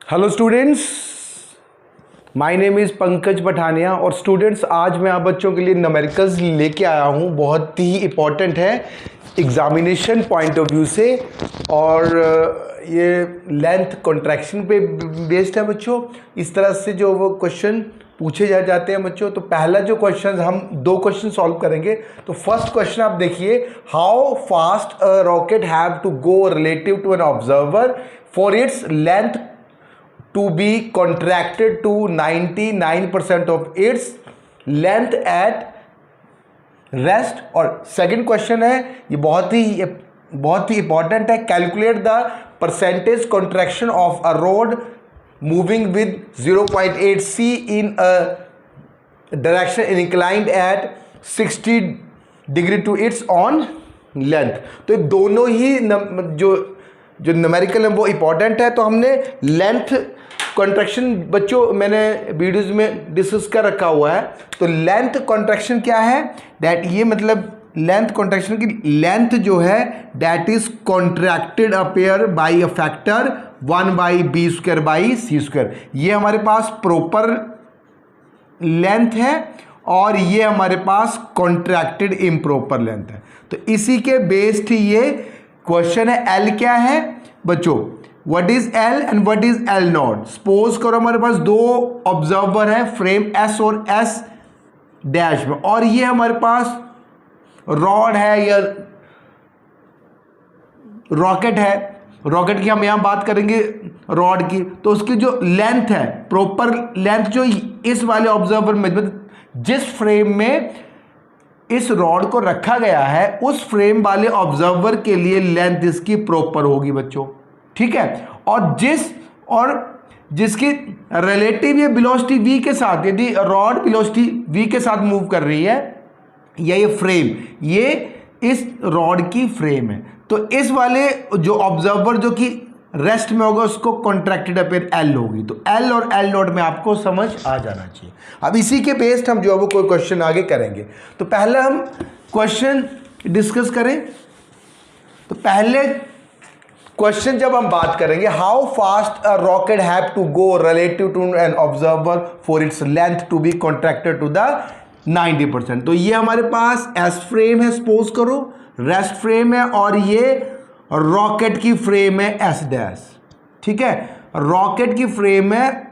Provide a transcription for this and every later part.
Hello students, my name is Pankaj Pathania. और students, आज मैं आप बच्चों के लिए न्यूमेरिकल्स लेके आया हूँ। बहुत ही इम्पॉर्टेंट है एग्जामिनेशन पॉइंट ऑफ व्यू से, और ये लेंथ कॉन्ट्रैक्शन पे बेस्ड है बच्चों। इस तरह से जो वो क्वेश्चन पूछे जाते हैं बच्चों। तो पहला जो क्वेश्चन, हम दो क्वेश्चन सॉल्व करेंगे। तो फर्स्ट क्वेश्चन आप देखिए, how fast a rocket have to go relative to an observer for its length to be contracted to 99% of its length at rest। और सेकंड क्वेश्चन है, ये बहुत ही इंपॉर्टेंट है, calculate the percentage contraction of a rod moving with 0.8 c in a direction inclined at 60 degree to its own length. तो ये दोनों ही जो न्यूमेरिकल है वो इंपॉर्टेंट है। तो हमने लेंथ कॉन्ट्रैक्शन बच्चों मैंने वीडियोस में डिस्कस कर रखा हुआ है। तो लेंथ कॉन्ट्रैक्शन क्या है, दैट ये मतलब लेंथ कॉन्ट्रैक्शन की लेंथ जो है that is contracted appear by a factor 1/b² ये हमारे पास प्रॉपर लेंथ है और ये हमारे पास कॉन्ट्रैक्टेड इम्प्रॉपर लेंथ है। तो इसी के बेस्ड ये क्वेश्चन है। एल क्या है बच्चों, what is L and what is L not. Suppose करो हमारे पास दो ऑब्जर्वर है फ्रेम एस और एस डैश में, और ये हमारे पास रॉड है या रॉकेट है। रॉकेट की हम यहां बात करेंगे रॉड की। तो उसकी जो लेंथ है, प्रॉपर लेंथ जो इस वाले ऑब्जर्वर में, जिस फ्रेम में इस रॉड को रखा गया है उस फ्रेम वाले ऑब्जर्वर के लिए लेंथ इसकी प्रॉपर होगी बच्चों, ठीक है। और जिसकी रिलेटिव या वेलोसिटी v के साथ, यदि रॉड वेलोसिटी v के साथ मूव कर रही है, या ये फ्रेम, ये इस रॉड की फ्रेम है, तो इस वाले जो ऑब्जर्वर जो कि रेस्ट में होगा उसको कॉन्ट्रैक्टेड अपेयर एल होगी। तो एल और एल नॉट में आपको समझ आ जाना चाहिए। अब इसी के बेस्ड हम जो है वो कोई क्वेश्चन आगे करेंगे। तो पहले हम क्वेश्चन डिस्कस करें। तो पहले क्वेश्चन जब हम बात करेंगे, how fast a rocket have to go relative to an observer for its length to be contracted to the 90%। तो ये हमारे पास एस फ्रेम है, सपोज करो रेस्ट फ्रेम है, और ये रॉकेट की फ्रेम है एस डैश, ठीक है। रॉकेट की फ्रेम है,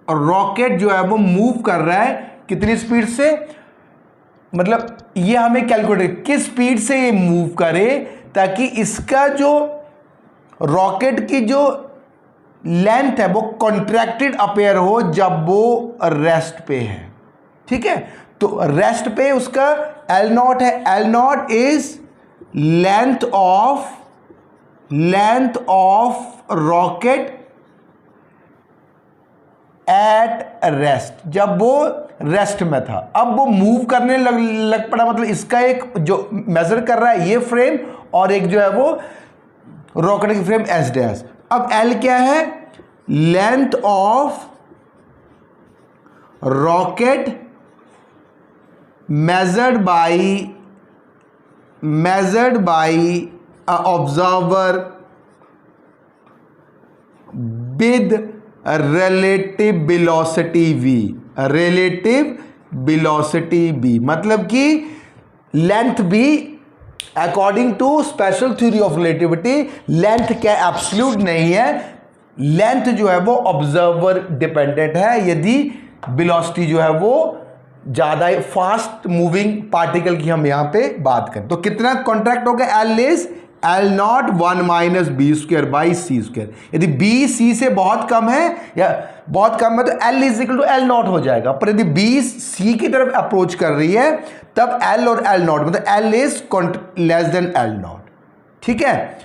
और रॉकेट जो है वो मूव कर रहा है कितनी स्पीड से, मतलब ये हमें कैलकुलेट किस स्पीड से ये मूव करे ताकि इसका जो रॉकेट की जो लेंथ है वो कॉन्ट्रैक्टेड अपेयर हो जब वो रेस्ट पे है, ठीक है। तो रेस्ट पे उसका एल नॉट है। L naught is length of rocket at rest, जब वो रेस्ट में था। अब वो मूव करने लग पड़ा, मतलब इसका एक जो मेजर कर रहा है ये फ्रेम, और एक जो है वो रॉकेट की फ्रेम एस डैश। अब एल क्या है, length of rocket measured by a observer with relative velocity v, मतलब कि लेंथ भी according to special theory of relativity length क्या एब्सोल्यूट नहीं है, लेंथ जो है वो ऑब्जर्वर डिपेंडेंट है। यदि वेलोसिटी जो है वो ज्यादा फास्ट मूविंग पार्टिकल की हम यहां पे बात करें, तो कितना कॉन्ट्रैक्ट हो गया, L is L naught 1 - b²/c²। यदि b c से बहुत कम है या बहुत कम है तो l is equal to L naught हो जाएगा। पर यदि b c की तरफ अप्रोच कर रही है तब l और एल नॉट, मतलब l is less than L naught, ठीक है।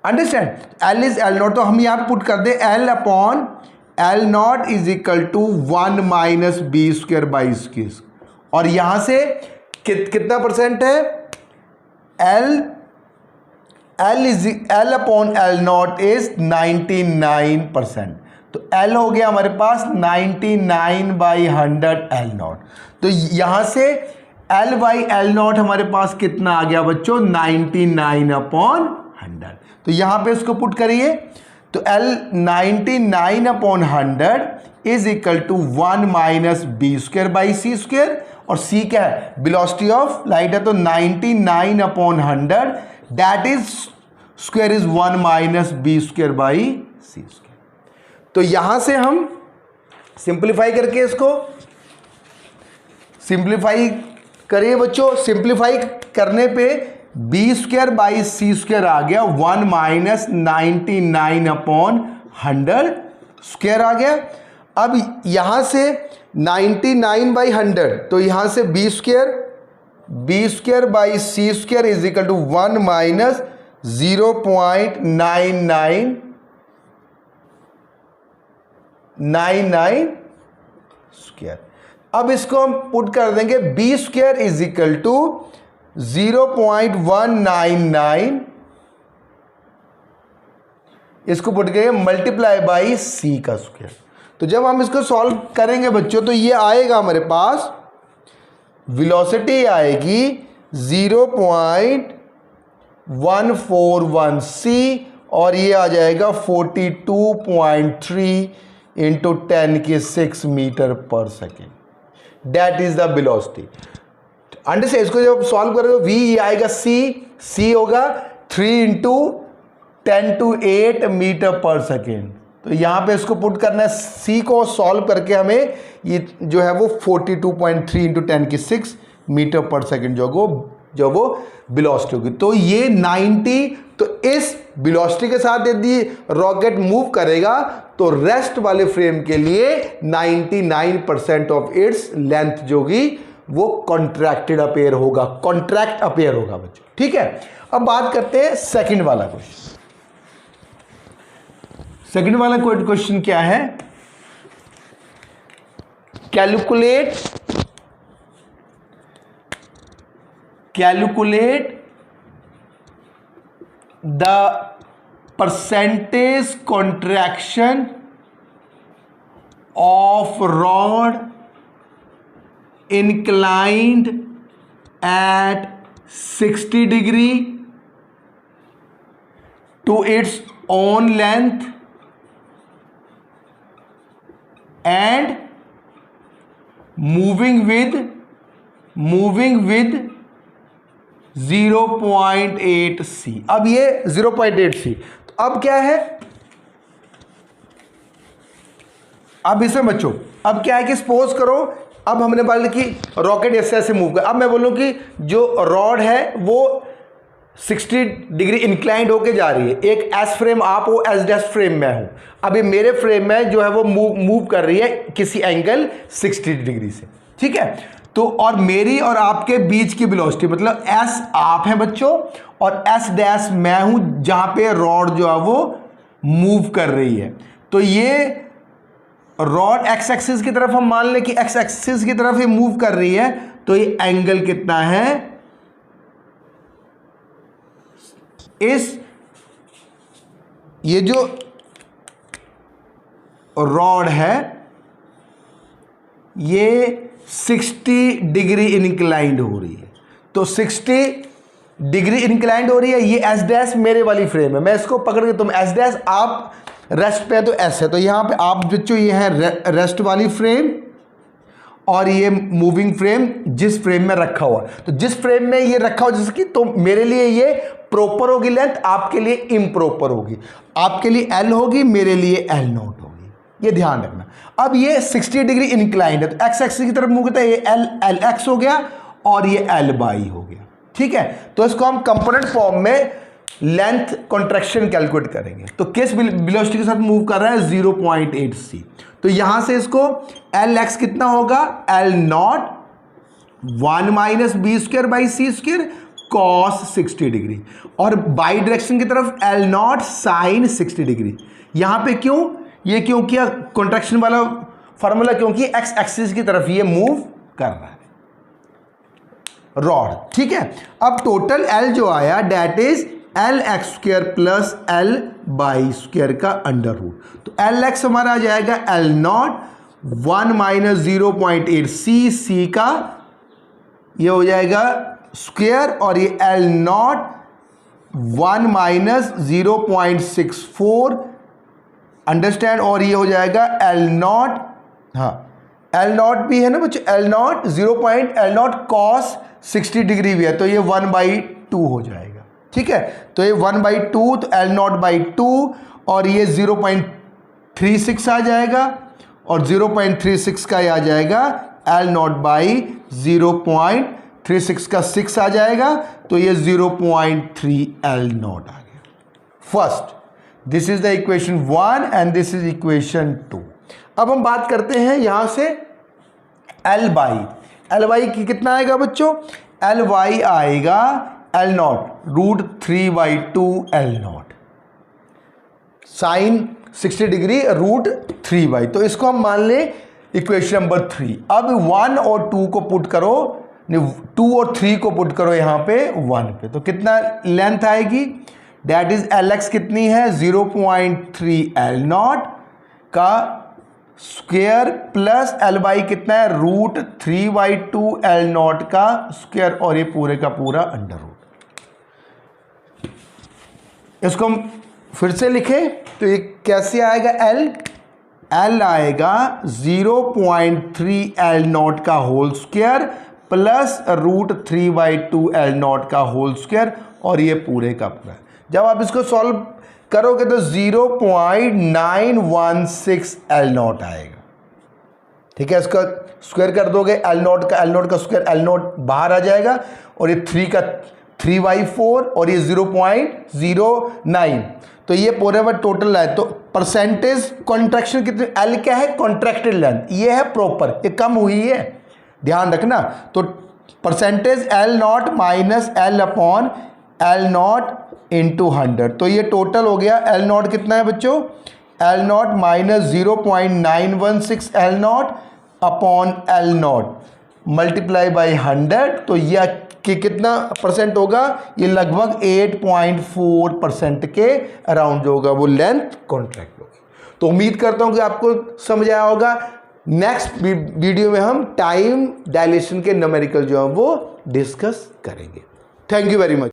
Understand, l is L naught. तो हम यहां पुट कर दे l upon L naught is equal to 1 - b²/c²। और यहां से कितना परसेंट है, L upon L naught is 99%। तो एल हो गया हमारे पास 99/100 एल नॉट। तो यहां से एल बाई एल नॉट हमारे पास कितना आ गया बच्चों, 99/100। तो यहाँ पे इसको पुट करिए, तो L 99/100 is equal to 1 minus B square by C square, और C क्या है, वेलोसिटी ऑफ लाइट है, तो 99/100 that is square is 1 minus B square by C square. तो यहां से हम सिंप्लीफाई करके इसको सिंप्लीफाई करिए बच्चों, सिंप्लीफाई करने पे B square by C square आ गया 1 माइनस 99/100 स्क्वायर आ गया। अब यहां से 99/100, तो यहां से B square by C square is equal to 1 minus 0.9999 square. अब इसको हम पुट कर देंगे, B square is equal to 0.199, इसको पुट करेंगे मल्टीप्लाई बाई सी का स्क्वायर। तो जब हम इसको सॉल्व करेंगे बच्चों, तो ये आएगा हमारे पास, वेलोसिटी आएगी 0.141 c, और ये आ जाएगा 42.3 इंटू 10⁶ मीटर पर second, that is the velocity. Understand, इसको जब सॉल्व करोगे v ये आएगा c होगा 3 इंटू 10⁸ मीटर पर सेकेंड। तो यहाँ पे इसको पुट करना है, c को सॉल्व करके हमें ये जो है वो 42.3 इंटू 10⁶ मीटर पर सेकेंड जो वो वेलोसिटी होगी। तो ये 90, तो इस वेलोसिटी के साथ यदि रॉकेट मूव करेगा तो रेस्ट वाले फ्रेम के लिए 99% ऑफ इट्स लेंथ जो होगी वो कॉन्ट्रैक्ट अपेयर होगा बच्चों, ठीक है। अब बात करते हैं सेकंड वाला क्वेश्चन। सेकंड वाला क्वेश्चन क्या है, calculate the percentage contraction of rod inclined at 60 degree to its own length and moving with 0.8 c। अब ये 0.8 c, तो अब क्या है, अब इसमें बच्चों अब क्या है कि सपोज करो, अब हमने बोला कि रॉकेट ऐसे मूव कर, अब मैं बोलूं कि जो रॉड है वो 60 डिग्री इंक्लाइंड होके जा रही है, एक एस फ्रेम आप हो, एस डैश फ्रेम में हूं, अभी मेरे फ्रेम में जो है वो मूव कर रही है किसी एंगल 60 डिग्री से, ठीक है। तो और मेरी और आपके बीच की वेलोसिटी, मतलब एस आप हैं बच्चों और एस डैश मैं हूं, जहां पे रॉड जो है वो मूव कर रही है। तो ये रॉड एक्स एक्सिस की तरफ हम मान लें कि एक्स एक्सिस की तरफ ये मूव कर रही है, तो ये एंगल कितना है, ये जो रॉड है ये 60 डिग्री इंक्लाइंड हो रही है, तो 60 डिग्री इंक्लाइंड हो रही है, ये एस डैश मेरे वाली फ्रेम है, मैं इसको पकड़ के, तुम एस डैश आप रेस्ट पे है तो एस है, तो यहां पे आप बच्चों ये है रेस्ट वाली फ्रेम और ये मूविंग फ्रेम जिस फ्रेम में रखा हुआ, तो जिस फ्रेम में ये रखा हुआ जिसकी, तो मेरे लिए ये प्रॉपर होगी लेंथ, आपके लिए इम्प्रॉपर होगी, आपके लिए एल होगी, मेरे लिए एल नॉट होगी, ये ध्यान रखना। अब ये 60 डिग्री इंक्लाइंड है, तो एक्स एक्सिस की तरफ मूव करता है, ये एल एक्स हो गया और ये एल बाई हो गया, ठीक है। तो इसको हम कंपोनेंट फॉर्म में लेंथ कॉन्ट्रैक्शन कैलकुलेट करेंगे। तो किस वेलोसिटी के साथ मूव कर रहा है, 0.8 c, तो यहां से इसको एल एक्स कितना होगा, L naught 1 minus B square by C square cos 60 degree, और बाई डायरेक्शन की तरफ एल नॉट साइन 60 डिग्री। यहां पे क्यों ये क्यों किया कॉन्ट्रैक्शन वाला फॉर्मूला, क्योंकि एक्स एक्सिस की तरफ ये मूव कर रहा है रॉड, ठीक है। अब टोटल एल जो आया that is L x square plus L by square का अंडर रूट, तो एल एक्स हमारा आ जाएगा एल नॉट 1 माइनस 0.8 सी का ये हो जाएगा स्क्वायर, और ये एल नॉट 1 माइनस 0.64 अंडरस्टैंड, और ये हो जाएगा L नॉट, हाँ L नॉट भी है ना बच्चों, L not L not cos 60 degree भी है, तो ये 1/2 हो जाएगा। ठीक है, तो ये 1/2, तो L नॉट बाई 2, और ये 0.36 आ जाएगा, और 0.36 का ये आ जाएगा L नॉट बाई 0.36 का 6 आ जाएगा, तो ये 0.3 L नॉट आ गया। First, this is the equation 1 and this is equation 2। अब हम बात करते हैं यहां से L बाई की कितना आएगा बच्चों, L बाई आएगा L naught √3/2 L naught, sine 60 degree √3/, तो इसको हम मान लें इक्वेशन नंबर 3। अब 1 और 2 को पुट करो, 2 और 3 को पुट करो यहाँ पे 1 पे, तो कितना लेंथ आएगी, डेट इज Lx कितनी है 0.3 L नॉट का स्क्वायर प्लस L बाई कितना है √3/2 L नॉट का स्क्वायर, और ये पूरे का पूरा अंडर रूट। इसको हम फिर से लिखें तो ये कैसे आएगा, L आएगा 0.3 L नॉट का whole square plus √3/2 L naught का होल स्क्वायर, और ये पूरे का पूरा। जब आप इसको सॉल्व करोगे तो 0.916 L नॉट आएगा। ठीक है, इसका स्क्वायर कर दोगे L नॉट का स्क्वायर, L नॉट बाहर आ जाएगा, और ये 3 का 3/4, और ये 0.09, तो ये पूरे में टोटल है। तो परसेंटेज कॉन्ट्रैक्शन कितनी, L क्या है कॉन्ट्रैक्टेड लेंथ, ये है प्रॉपर, ये कम हुई है, ध्यान रखना। तो percentage L not minus L upon L not into 100, तो ये टोटल हो गया L नॉट कितना है बच्चों, L not minus 0.916 L not upon L not multiply by 100, तो ये कि कितना परसेंट होगा, ये लगभग 8.4% के अराउंड जो होगा वो लेंथ कॉन्ट्रैक्ट होगी। तो उम्मीद करता हूं कि आपको समझ आया होगा। नेक्स्ट वीडियो में हम टाइम डायलेशन के न्यूमेरिकल जो है वो डिस्कस करेंगे। Thank you very much.